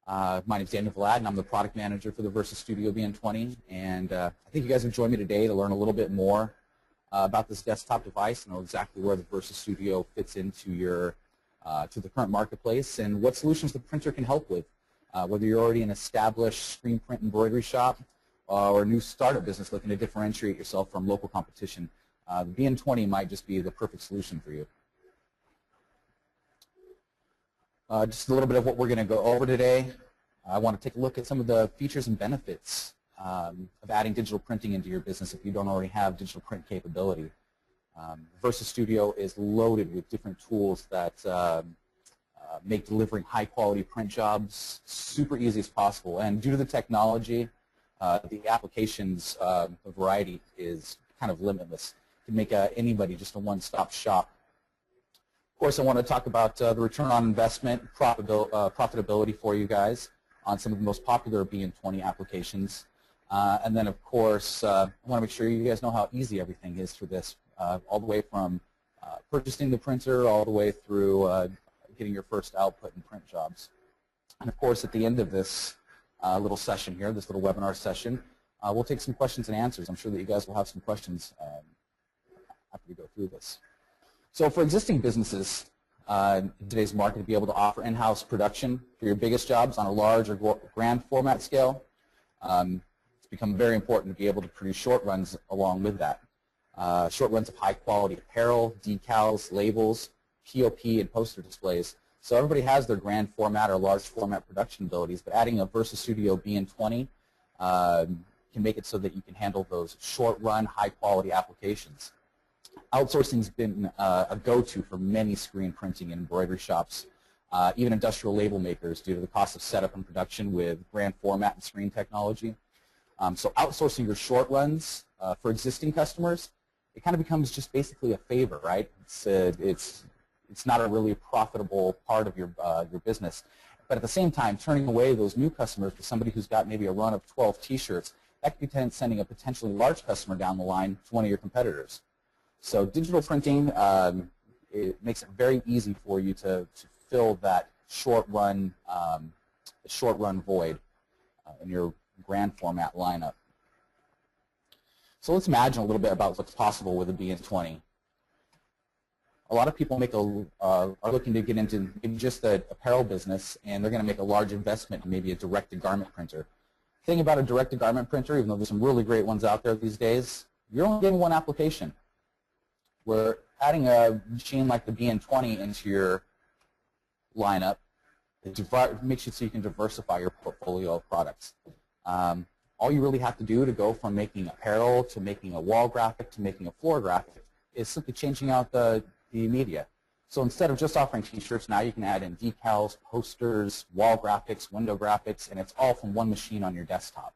My name is Daniel Vlad, and I'm the product manager for the VersaStudio BN-20. And I think you guys have joined me today to learn a little bit more about this desktop device and know exactly where the VersaStudio fits into your to the current marketplace and what solutions the printer can help with. Whether you're already an established screen print embroidery shop or a new startup business looking to differentiate yourself from local competition, the BN-20 might just be the perfect solution for you. Just a little bit of what we're going to go over today. I want to take a look at some of the features and benefits of adding digital printing into your business if you don't already have digital print capability. VersaStudio is loaded with different tools that make delivering high-quality print jobs super easy as possible. And due to the technology, the applications variety is kind of limitless. It can make anybody just a one-stop shop. Of course, I want to talk about the return on investment, profitability for you guys on some of the most popular BN-20 applications. And then, of course, I want to make sure you guys know how easy everything is for this, all the way from purchasing the printer all the way through getting your first output and print jobs. And, of course, at the end of this little session here, this little webinar session, we'll take some questions and answers. I'm sure that you guys will have some questions after we go through this. So for existing businesses in today's market to be able to offer in-house production for your biggest jobs on a large or grand format scale, it's become very important to be able to produce short runs along with that. Short runs of high-quality apparel, decals, labels, POP, and poster displays. So everybody has their grand format or large format production abilities, but adding a VersaStudio BN-20 can make it so that you can handle those short-run, high-quality applications. Outsourcing has been a go-to for many screen printing and embroidery shops, even industrial label makers, due to the cost of setup and production with grand format and screen technology. So outsourcing your short runs for existing customers, it kind of becomes just basically a favor, right? It's not a really profitable part of your business. But at the same time, turning away those new customers for somebody who's got maybe a run of 12 T-shirts, that could be sending a potentially large customer down the line to one of your competitors. So digital printing, it makes it very easy for you to fill that short run void in your grand format lineup. So let's imagine a little bit about what's possible with a BN-20. A lot of people are looking to get into just the apparel business, and they're going to make a large investment in maybe a direct-to-garment printer. The thing about a direct-to-garment printer, even though there's some really great ones out there these days, you're only getting one application. We're adding a machine like the BN-20 into your lineup. It makes it so you can diversify your portfolio of products. All you really have to do to go from making apparel to making a wall graphic to making a floor graphic is simply changing out the media. So instead of just offering T-shirts, now you can add in decals, posters, wall graphics, window graphics, and it's all from one machine on your desktop.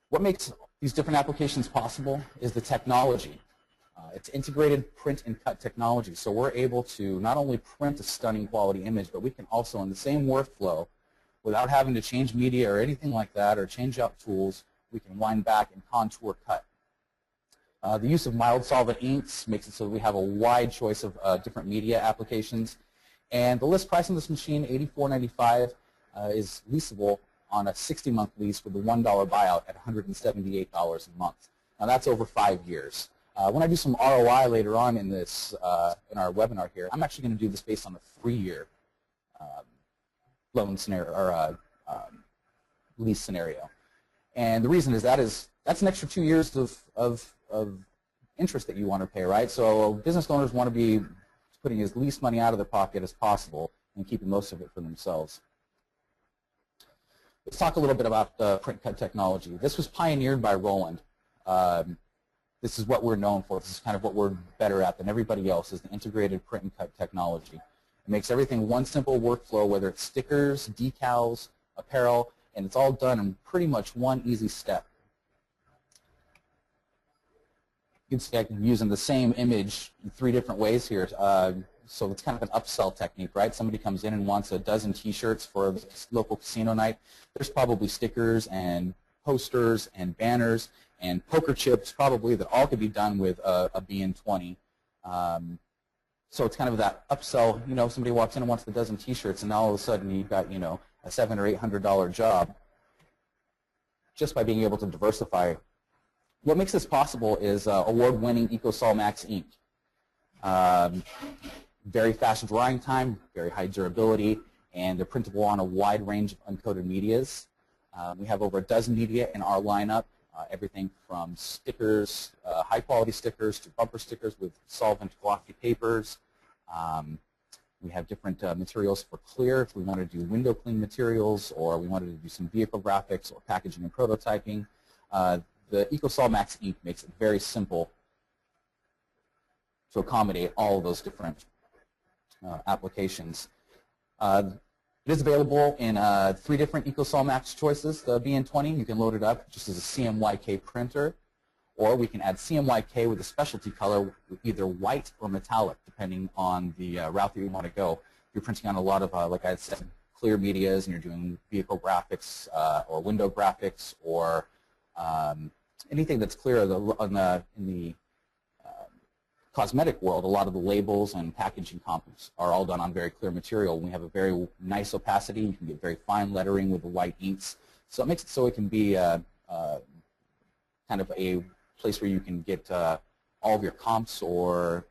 What makes these different applications possible is the technology. It's integrated print and cut technology, so we're able to not only print a stunning quality image, but we can also, in the same workflow, without having to change media or anything like that or change out tools, we can wind back and contour cut. The use of mild solvent inks makes it so that we have a wide choice of different media applications. And the list price on this machine, $84.95, is leasable on a 60-month lease with a $1 buyout at $178 a month. Now that's over 5 years. When I do some ROI later on in this in our webinar here, I'm actually going to do this based on a 3-year loan scenario or lease scenario. And the reason is that's an extra 2 years of interest that you want to pay, right? So business owners want to be putting as least money out of their pocket as possible and keeping most of it for themselves. Let's talk a little bit about print cut technology. This was pioneered by Roland. This is what we're known for. This is kind of what we're better at than everybody else, is the integrated print and cut technology. It makes everything one simple workflow, whether it's stickers, decals, apparel, and it's all done in pretty much one easy step. You can see I'm using the same image in 3 different ways here. So it's kind of an upsell technique, right? Somebody comes in and wants a dozen T-shirts for a local casino night. There's probably stickers and posters and banners and poker chips probably that all could be done with a BN-20. So it's kind of that upsell. You know, somebody walks in and wants a dozen T-shirts, and now all of a sudden you've got, you know, a $700 or $800 job just by being able to diversify. What makes this possible is award-winning EcoSol Max ink. Very fast drying time, very high durability, and they're printable on a wide range of uncoated medias. We have over a dozen media in our lineup, everything from stickers, high-quality stickers, to bumper stickers with solvent glossy papers. We have different materials for clear if we want to do window clean materials, or we wanted to do some vehicle graphics or packaging and prototyping. The EcoSol Max ink makes it very simple to accommodate all of those different applications. It is available in 3 different EcoSol Max choices. The BN-20, you can load it up just as a CMYK printer, or we can add CMYK with a specialty color with either white or metallic, depending on the route that you want to go. If you're printing on a lot of, like I said, clear medias, and you're doing vehicle graphics or window graphics, or anything that's clear in the cosmetic world, a lot of the labels and packaging components are all done on very clear material. We have a very nice opacity. You can get very fine lettering with the white inks. So it makes it so it can be kind of a place where you can get all of your comps or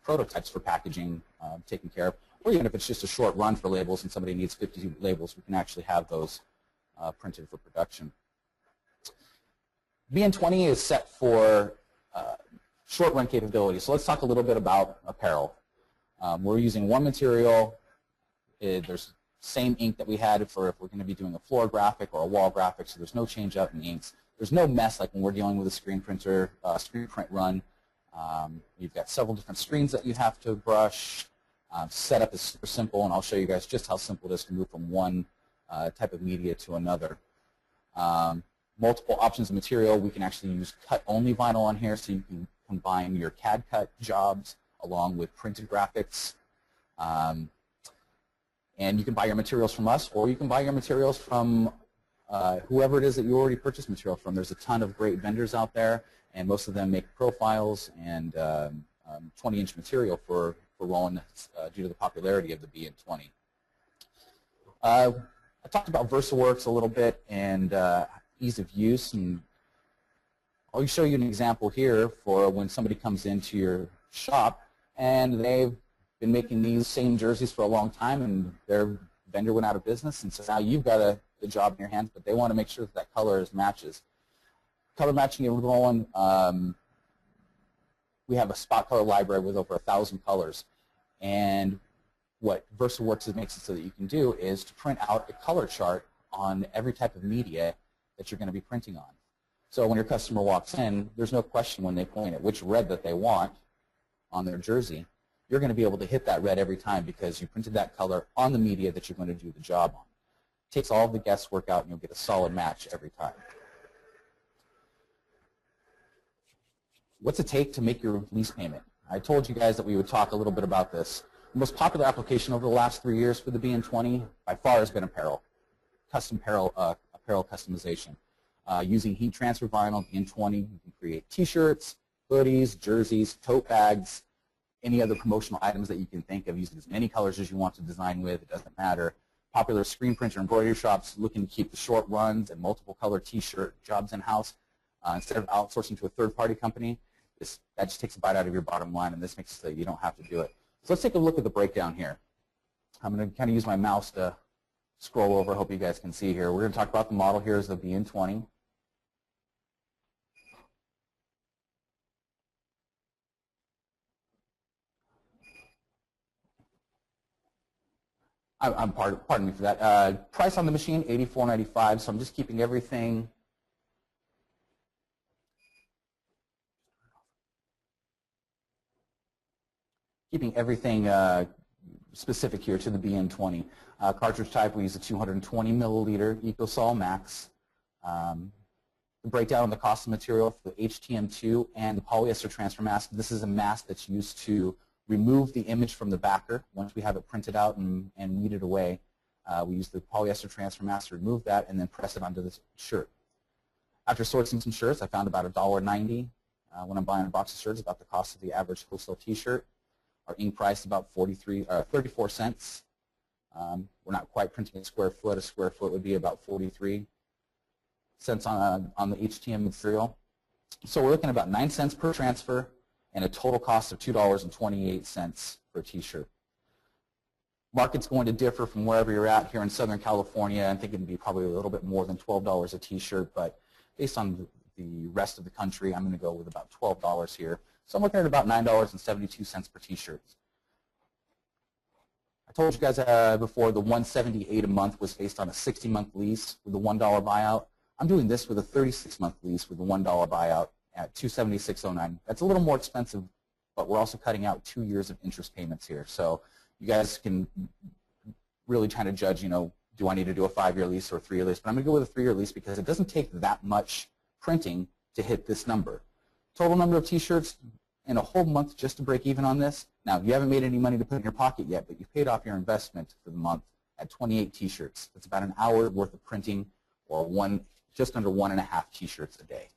prototypes for packaging taken care of. Or even if it's just a short run for labels and somebody needs 50 labels, we can actually have those printed for production. BN-20 is set for short run capability. So let's talk a little bit about apparel. We're using one material. There's same ink that we had for if we're going to be doing a floor graphic or a wall graphic, so there's no change up in inks. There's no mess like when we're dealing with a screen printer, screen print run. You've got several different screens that you have to brush. Setup is super simple, and I'll show you guys just how simple it is to move from one type of media to another. Multiple options of material. We can actually use cut-only vinyl on here, so you can combine your CAD cut jobs along with printed graphics. And you can buy your materials from us, or you can buy your materials from whoever it is that you already purchased material from. There's a ton of great vendors out there, and most of them make profiles and 20-inch material for rolling due to the popularity of the BN-20. I talked about VersaWorks a little bit and ease of use, and I'll show you an example here for when somebody comes into your shop and they've been making these same jerseys for a long time and their vendor went out of business, and so now you've got the job in your hands, but they want to make sure that that color matches. Color matching and rolling, we have a spot color library with over 1,000 colors, and what VersaWorks makes it so that you can do is to print out a color chart on every type of media that you're going to be printing on. So when your customer walks in, there's no question when they point at which red that they want on their jersey. You're going to be able to hit that red every time because you printed that color on the media that you're going to do the job on. It takes all the guesswork out and you'll get a solid match every time. What's it take to make your lease payment? I told you guys that we would talk a little bit about this. The most popular application over the last 3 years for the BN-20 by far has been apparel, custom apparel customization. Using heat transfer vinyl, BN-20, you can create t-shirts, hoodies, jerseys, tote bags, any other promotional items that you can think of, using as many colors as you want to design with, it doesn't matter. Popular screen printer embroidery shops looking to keep the short runs and multiple color t-shirt jobs in-house. Instead of outsourcing to a third-party company, that just takes a bite out of your bottom line, and this makes it so you don't have to do it. So let's take a look at the breakdown here. I'm going to kind of use my mouse to scroll over. I hope you guys can see here. We're going to talk about the model here is the BN-20. Pardon me for that. Price on the machine, $84.95. So I'm just keeping everything specific here to the BN-20. Cartridge type, we use a 220 milliliter EcoSol Max. The breakdown on the cost of material for the HTM2 and the polyester transfer mask. This is a mask that's used to remove the image from the backer. Once we have it printed out and weeded away, we use the polyester transfer mask to remove that and then press it onto this shirt. After sourcing some shirts, I found about $1.90 when I'm buying a box of shirts, about the cost of the average wholesale t-shirt. Our ink price is about 34 cents. We're not quite printing a square foot. A square foot would be about 43 cents on the HTM material. So we're looking at about 9 cents per transfer and a total cost of $2.28 per t-shirt. Market's going to differ from wherever you're at. Here in Southern California, I think it would be probably a little bit more than $12 a t-shirt, but based on the rest of the country, I'm going to go with about $12 here. So I'm looking at about $9.72 per t-shirt. I told you guys before the $178 a month was based on a 60-month lease with a $1 buyout. I'm doing this with a 36-month lease with a $1 buyout at $276.09. That's a little more expensive, but we're also cutting out 2 years of interest payments here. So you guys can really try to judge, you know, do I need to do a 5-year lease or a 3-year lease? But I'm going to go with a 3-year lease because it doesn't take that much printing to hit this number. Total number of t-shirts in a whole month just to break even on this. Now, you haven't made any money to put in your pocket yet, but you've paid off your investment for the month at 28 t-shirts. That's about an hour worth of printing, or just under 1.5 t-shirts a day.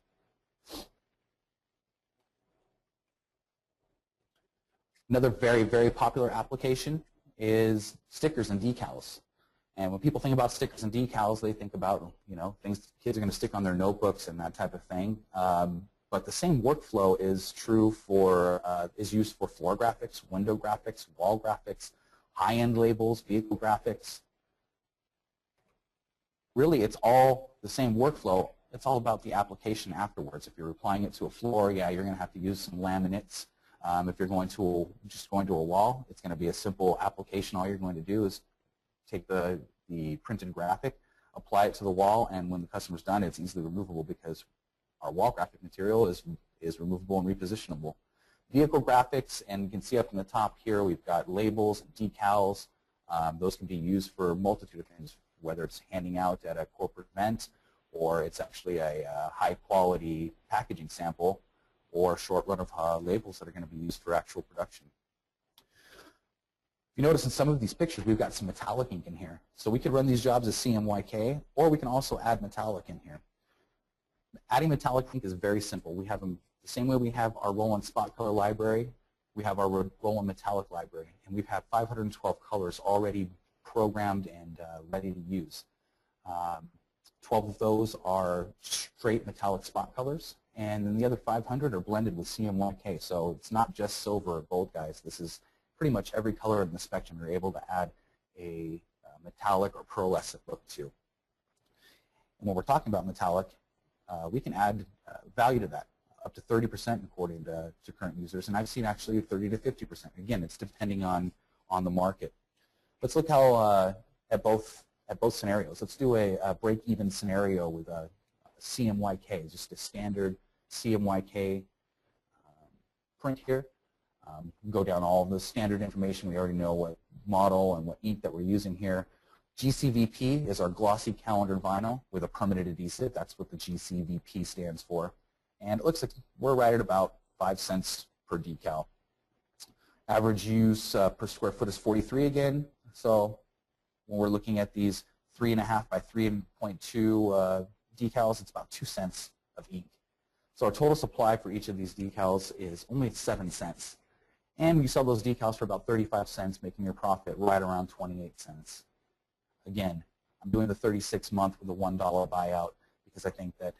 Another very, very popular application is stickers and decals. And when people think about stickers and decals, they think about, you know, things kids are going to stick on their notebooks and that type of thing. But the same workflow is true for, is used for floor graphics, window graphics, wall graphics, high-end labels, vehicle graphics. Really, it's all the same workflow. It's all about the application afterwards. If you're applying it to a floor, yeah, you're going to have to use some laminates. If you're just going to a wall, it's going to be a simple application. All you're going to do is take the printed graphic, apply it to the wall, and when the customer's done, it's easily removable because our wall graphic material is removable and repositionable. Vehicle graphics, and you can see up in the top here, we've got labels, decals. Those can be used for a multitude of things, whether it's handing out at a corporate event, or it's actually a high-quality packaging sample, or a short run of labels that are going to be used for actual production. You notice in some of these pictures we've got some metallic ink in here. So we could run these jobs as CMYK, or we can also add metallic in here. Adding metallic ink is very simple. We have them the same way we have our roll-on spot color library. We have our roll-on metallic library, and we have 512 colors already programmed and ready to use. 12 of those are straight metallic spot colors, and then the other 500 are blended with CMYK. So it's not just silver or gold, guys. This is pretty much every color in the spectrum you're able to add a metallic or pearlescent look to. And when we're talking about metallic, we can add value to that, up to 30% according to current users, and I've seen actually 30 to 50%. Again, it's depending on the market. Let's look how at both scenarios. Let's do a break-even scenario with a CMYK, just a standard CMYK print here. Go down all the standard information. We already know what model and what ink that we're using here. GCVP is our glossy calendar vinyl with a permanent adhesive. That's what the GCVP stands for. And it looks like we're right at about 5 cents per decal. Average use per square foot is 43 again. So when we're looking at these 3.5 by 3.2 decals, it's about 2 cents of ink. So our total supply for each of these decals is only 7 cents. And we sell those decals for about 35 cents, making your profit right around 28 cents. Again, I'm doing the 36-month with a $1 buyout because I think that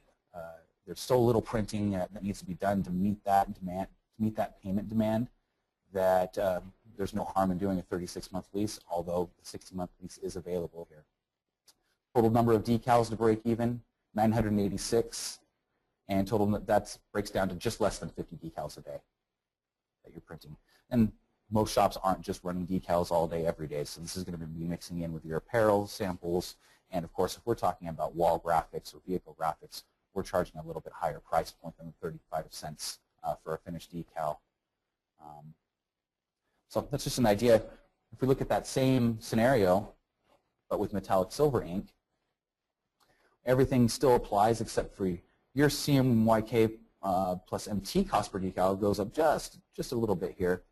there's so little printing that needs to be done to meet that demand, to meet that payment demand, that there's no harm in doing a 36-month lease, although the 60-month lease is available here. Total number of decals to break even, 986, and total that breaks down to just less than 50 decals a day that you're printing. And most shops aren't just running decals all day, every day, so this is going to be mixing in with your apparel samples, and of course, if we're talking about wall graphics or vehicle graphics, we're charging a little bit higher price point than 35 cents for a finished decal. So that's just an idea. If we look at that same scenario, but with metallic silver ink, everything still applies except for your CMYK plus MT cost per decal goes up just a little bit here,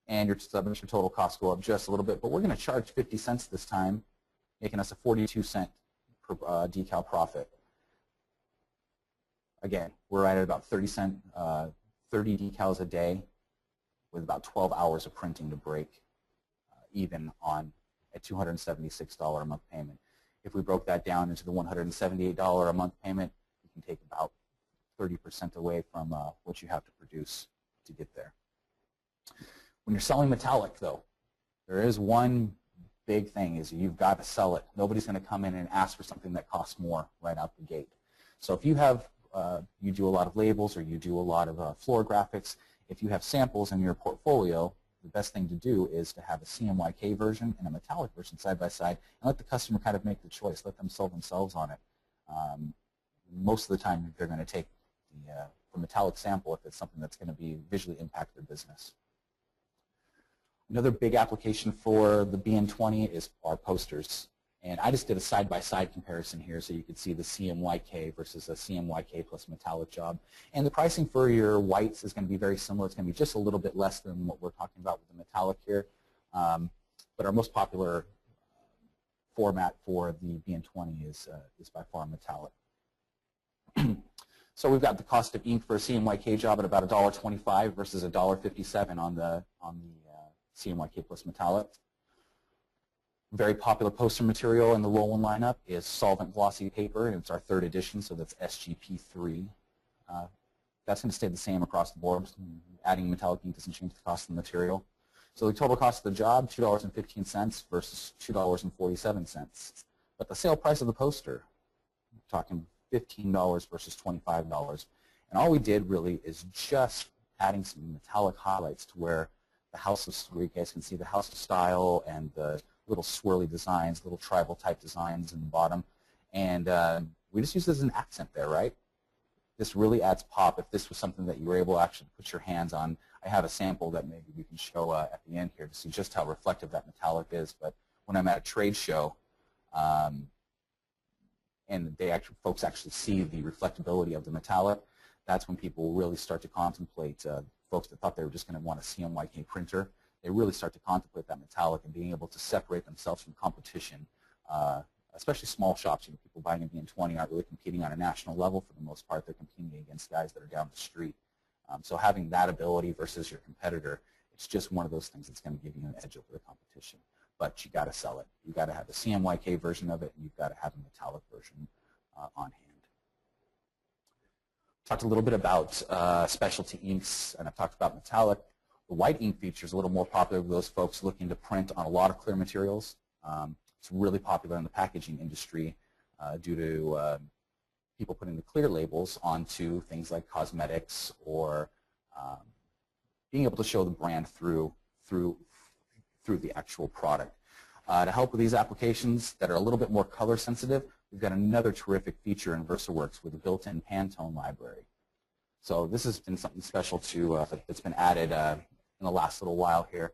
and your total costs go up just a little bit, but we're going to charge 50 cents this time, making us a 42-cent per decal profit. Again, we're right at about 30 decals a day, with about 12 hours of printing to break even on a $276 a month payment. If we broke that down into the $178 a month payment, you can take about 30% away from what you have to produce to get there. When you're selling metallic, though, there is one big thing, is you've got to sell it. Nobody's going to come in and ask for something that costs more right out the gate. So if you have, you do a lot of labels or you do a lot of floor graphics, if you have samples in your portfolio, the best thing to do is to have a CMYK version and a metallic version side by side and let the customer kind of make the choice. Let them sell themselves on it. Most of the time, they're going to take the metallic sample if it's something that's going to be visually impact their business. Another big application for the BN-20 is our posters. And I just did a side-by-side comparison here so you could see the CMYK versus a CMYK plus metallic job. And the pricing for your whites is going to be very similar. It's going to be just a little bit less than what we're talking about with the metallic here. But our most popular format for the BN-20 is by far metallic. So we've got the cost of ink for a CMYK job at about $1.25 versus $1.57 on the CMYK plus metallic. Very popular poster material in the roll-in lineup is solvent glossy paper, and it's our 3rd edition, so that's SGP3. That's going to stay the same across the board. Adding metallic ink doesn't change the cost of the material. So the total cost of the job, $2.15 versus $2.47. But the sale price of the poster, we're talking $15 versus $25. And all we did really is just adding some metallic highlights to where the house of, where you guys can see the house of style and the little swirly designs, little tribal type designs in the bottom. And we just use this as an accent there, right? This really adds pop. If this was something that you were able to actually put your hands on, I have a sample that maybe we can show at the end here to see just how reflective that metallic is. But when I'm at a trade show, and folks actually see the reflectability of the metallic, that's when people really start to contemplate, folks that thought they were just going to want a CMYK printer, they really start to contemplate that metallic and being able to separate themselves from competition, especially small shops. You know, people buying a BN-20 aren't really competing on a national level for the most part. They're competing against guys that are down the street. So having that ability versus your competitor, it's just one of those things that's going to give you an edge over the competition. But you got to sell it. You've got to have a CMYK version of it, and you've got to have a metallic version on hand. Talked a little bit about specialty inks, and I've talked about metallic. The white ink feature is a little more popular with those folks looking to print on a lot of clear materials. It's really popular in the packaging industry due to people putting the clear labels onto things like cosmetics or being able to show the brand through the actual product. To help with these applications that are a little bit more color sensitive, we've got another terrific feature in VersaWorks with a built-in Pantone library. So this has been something special that's been added in the last little while here.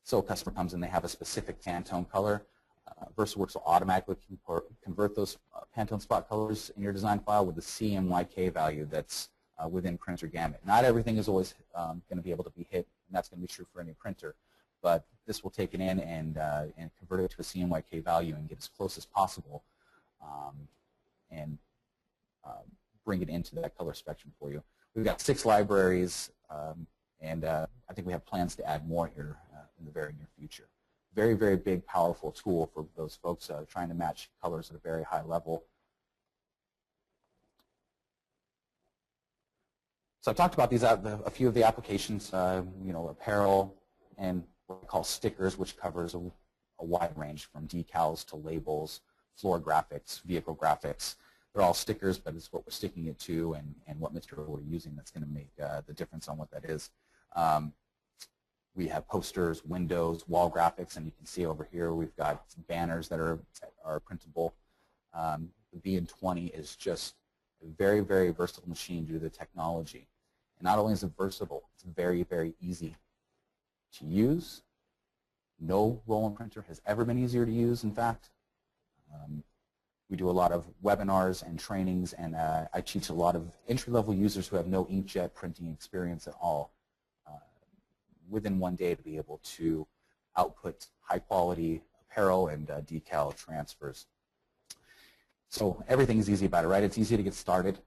So a customer comes in, they have a specific Pantone color. VersaWorks will automatically convert those Pantone spot colors in your design file with the CMYK value that's within printer gamut. Not everything is always going to be able to be hit, and that's going to be true for any printer. But this will take it in and convert it to a CMYK value and get as close as possible and bring it into that color spectrum for you. We've got 6 libraries, and I think we have plans to add more here in the very near future. Very, very big, powerful tool for those folks trying to match colors at a very high level. So I've talked about these, a few of the applications, you know, apparel and what we call stickers, which covers a wide range from decals to labels, floor graphics, vehicle graphics. They're all stickers, but it's what we're sticking it to and what material we're using that's going to make the difference on what that is. We have posters, windows, wall graphics, and you can see over here we've got banners that are printable. The BN-20 is just a very, very versatile machine due to the technology. And not only is it versatile, it's very, very easy to use. No roll-in printer has ever been easier to use, in fact. We do a lot of webinars and trainings, and I teach a lot of entry-level users who have no inkjet printing experience at all within one day to be able to output high-quality apparel and decal transfers. So everything's easy about it, right? It's easy to get started.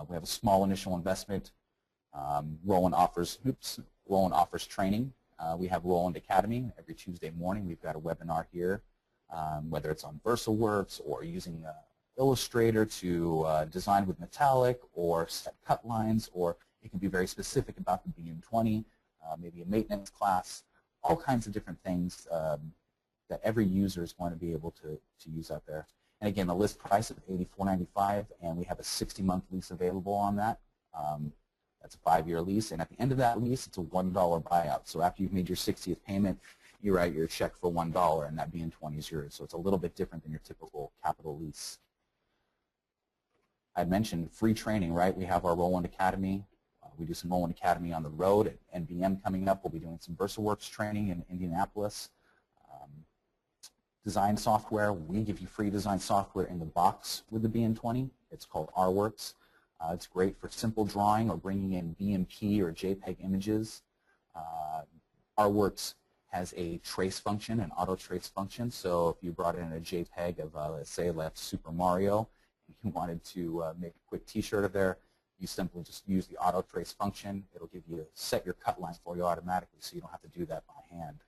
We have a small initial investment. Roll-in offers Roland offers training. We have Roland Academy. Every Tuesday morning we've got a webinar here, whether it's on VersaWorks or using Illustrator to design with metallic or set cut lines, or it can be very specific about the BN-20, maybe a maintenance class, all kinds of different things that every user is going to be able to use out there. And again, the list price of $84.95, and we have a 60-month lease available on that. That's a 5-year lease, and at the end of that lease, it's a $1 buyout. So after you've made your 60th payment, you write your check for $1, and that BN-20 is yours. So it's a little bit different than your typical capital lease. I mentioned free training, right? We have our Roland Academy. We do some Roland Academy on the road at NBM coming up. We'll be doing some VersaWorks training in Indianapolis. Design software, we give you free design software in the box with the BN-20. It's called RWorks. It's great for simple drawing or bringing in BMP or JPEG images. RWorks has a trace function, an auto trace function. So if you brought in a JPEG of, let's say, Super Mario, and you wanted to make a quick T-shirt of there, you simply just use the auto trace function. It'll give you set your cut line for you automatically, so you don't have to do that by hand.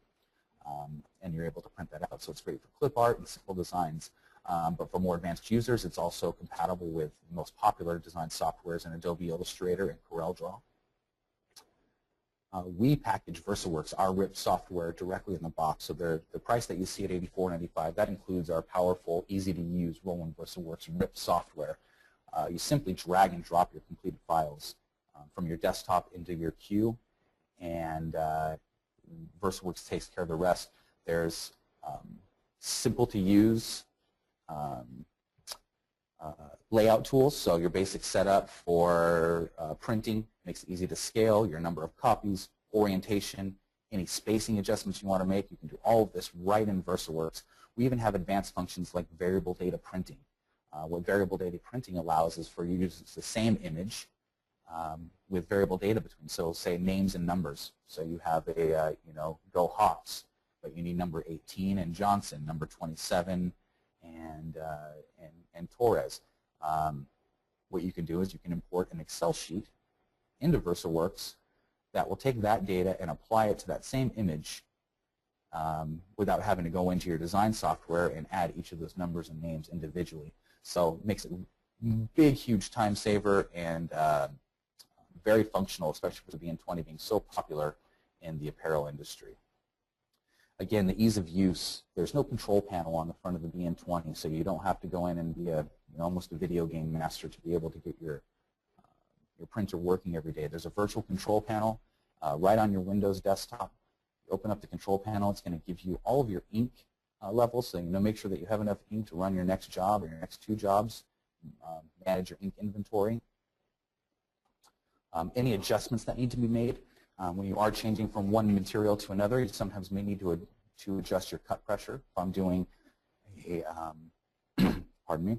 And you're able to print that out. So it's great for clip art and simple designs. But for more advanced users, it's also compatible with the most popular design softwares in Adobe Illustrator and CorelDRAW. We package VersaWorks, our RIP software, directly in the box. So the price that you see at $84.95, that includes our powerful, easy-to-use Roland VersaWorks RIP software. You simply drag and drop your completed files from your desktop into your queue, and VersaWorks takes care of the rest. There's simple-to-use layout tools, so your basic setup for printing makes it easy to scale, your number of copies, orientation, any spacing adjustments you want to make. You can do all of this right in VersaWorks. We even have advanced functions like variable data printing. What variable data printing allows is for you to use the same image with variable data between. So say names and numbers. So you have a, Go Hawks, but you need number 18 and Johnson, number 27 and Torres. What you can do is you can import an Excel sheet into VersaWorks that will take that data and apply it to that same image without having to go into your design software and add each of those numbers and names individually. So it makes it a big, huge time saver and very functional, especially for the BN-20 being so popular in the apparel industry. Again, the ease of use, there's no control panel on the front of the BN-20, so you don't have to go in and be almost a video game master to be able to get your printer working every day. There's a virtual control panel right on your Windows desktop. You open up the control panel, it's going to give you all of your ink levels, so make sure that you have enough ink to run your next job or your next 2 jobs, manage your ink inventory. Any adjustments that need to be made. When you are changing from one material to another, you sometimes may need to adjust your cut pressure. If I'm doing a, pardon me,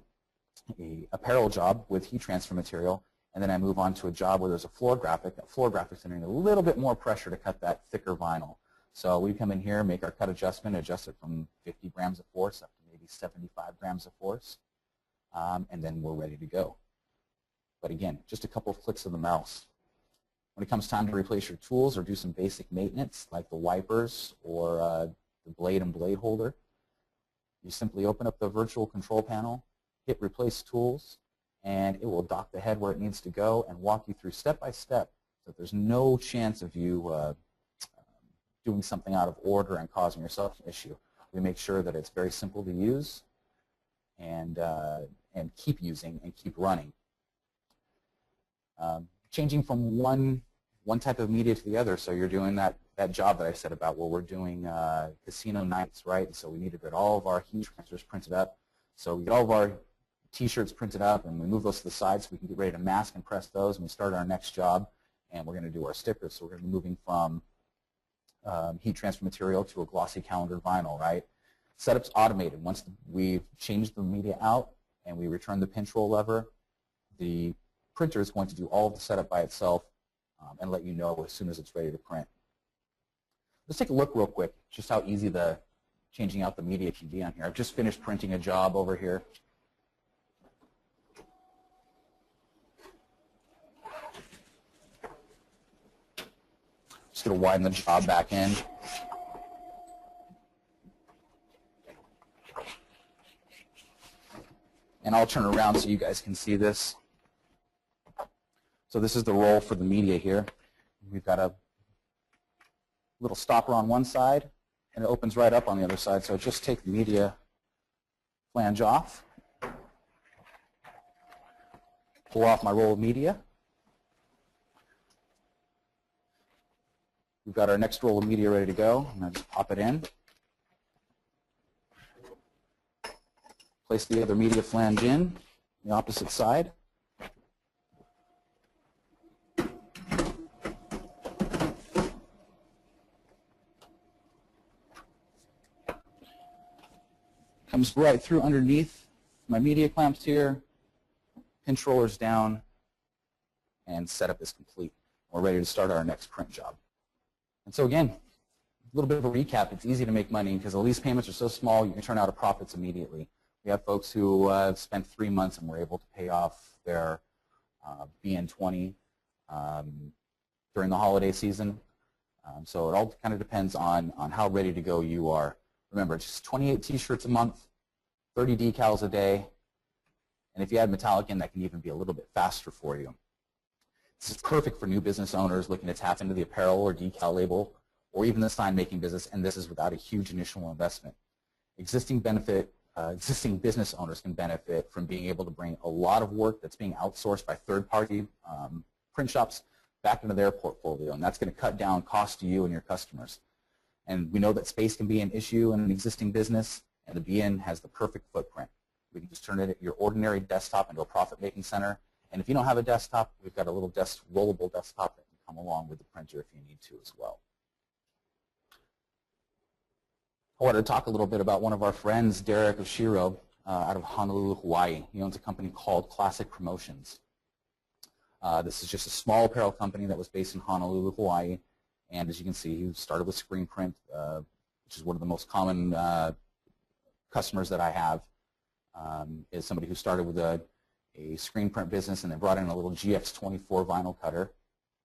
a apparel job with heat transfer material, and then I move on to a job where there's a floor graphic, that floor graphic's under a little bit more pressure to cut that thicker vinyl. So we come in here, make our cut adjustment, adjust it from 50 grams of force up to maybe 75 grams of force, and then we're ready to go. But again, just a couple of clicks of the mouse. When it comes time to replace your tools or do some basic maintenance like the wipers or the blade and blade holder, you simply open up the virtual control panel, hit replace tools, and it will dock the head where it needs to go and walk you through step by step so that there's no chance of you doing something out of order and causing yourself an issue. We make sure that it's very simple to use and keep using and keep running. Changing from one type of media to the other, so you're doing that job that I said about where we're doing casino nights, right? And so we need to get all of our heat transfers printed up. So we get all of our T-shirts printed up, and we move those to the side so we can get ready to mask and press those, and we start our next job, and we're going to do our stickers. So we're going to be moving from heat transfer material to a glossy calendar vinyl, right? Setup's automated. Once we've changed the media out and we return the pinch roll lever, the printer is going to do all of the setup by itself and let you know as soon as it's ready to print. Let's take a look real quick just how easy the changing out the media can be on here. I've just finished printing a job over here. Just going to widen the job back in. And I'll turn around so you guys can see this. So this is the roll for the media here. We've got a little stopper on one side, and it opens right up on the other side. So just take the media flange off, pull off my roll of media. We've got our next roll of media ready to go. I'm going to just pop it in. Place the other media flange in, the opposite side. Comes right through underneath my media clamps here, pinch rollers down, and setup is complete. We're ready to start our next print job. And so again, a little bit of a recap. It's easy to make money because the lease payments are so small, you can turn out a profits immediately. We have folks who spent 3 months and were able to pay off their BN-20 during the holiday season. So it all kind of depends on how ready to go you are. Remember, it's just 28 t-shirts a month, 30 decals a day, and if you add metallic in, that can even be a little bit faster for you. This is perfect for new business owners looking to tap into the apparel or decal label, or even the sign-making business, and this is without a huge initial investment. Existing business owners can benefit from being able to bring a lot of work that's being outsourced by third-party print shops back into their portfolio, and that's going to cut down costs to you and your customers. And we know that space can be an issue in an existing business, and the BN has the perfect footprint. We can just turn it your ordinary desktop into a profit-making center, and if you don't have a desktop, we've got a little rollable desktop that can come along with the printer if you need to as well. I wanted to talk a little bit about one of our friends, Derek Oshiro, out of Honolulu, Hawaii. He owns a company called Classic Promotions. This is just a small apparel company that was based in Honolulu, Hawaii. And as you can see, he started with screen print, which is one of the most common customers that I have, is somebody who started with a screen print business and they brought in a little GX24 vinyl cutter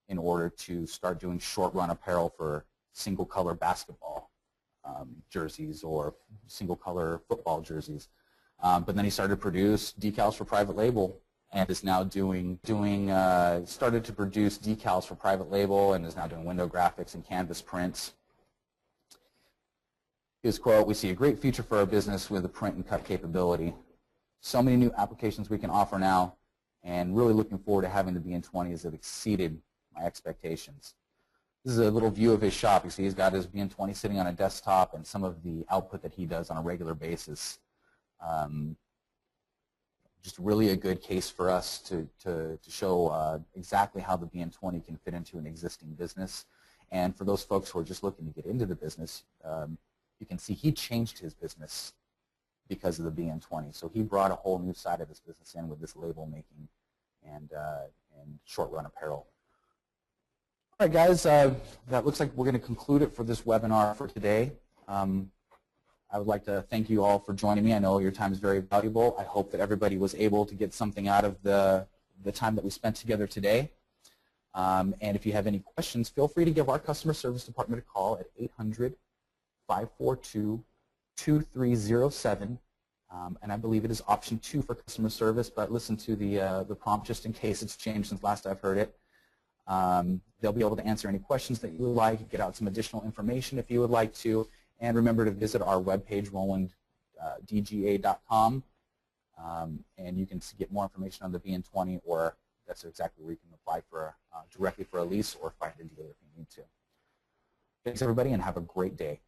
in order to start doing short-run apparel for single-color basketball jerseys or single-color football jerseys. But then he started to produce decals for private label and is now started to produce decals for private label and is now doing window graphics and canvas prints. His quote, "We see a great future for our business with the print and cut capability. So many new applications we can offer now, and really looking forward to having the BN-20 as it exceeded my expectations." This is a little view of his shop. You see he's got his BN-20 sitting on a desktop and some of the output that he does on a regular basis. Just really a good case for us to show exactly how the BN-20 can fit into an existing business. And for those folks who are just looking to get into the business, you can see he changed his business because of the BN-20. So he brought a whole new side of his business in with this label making and short-run apparel. All right, guys, that looks like we're going to conclude it for this webinar for today. I would like to thank you all for joining me. I know your time is very valuable. I hope that everybody was able to get something out of the time that we spent together today. And if you have any questions, feel free to give our customer service department a call at 800-542-2307. And I believe it is option 2 for customer service, but listen to the prompt just in case it's changed since last I've heard it. They'll be able to answer any questions that you would like, get out some additional information if you would like to, and remember to visit our webpage, rolanddga.com, and you can get more information on the BN-20, or that's exactly where you can apply for directly for a lease or find a dealer if you need to. Thanks, everybody, and have a great day.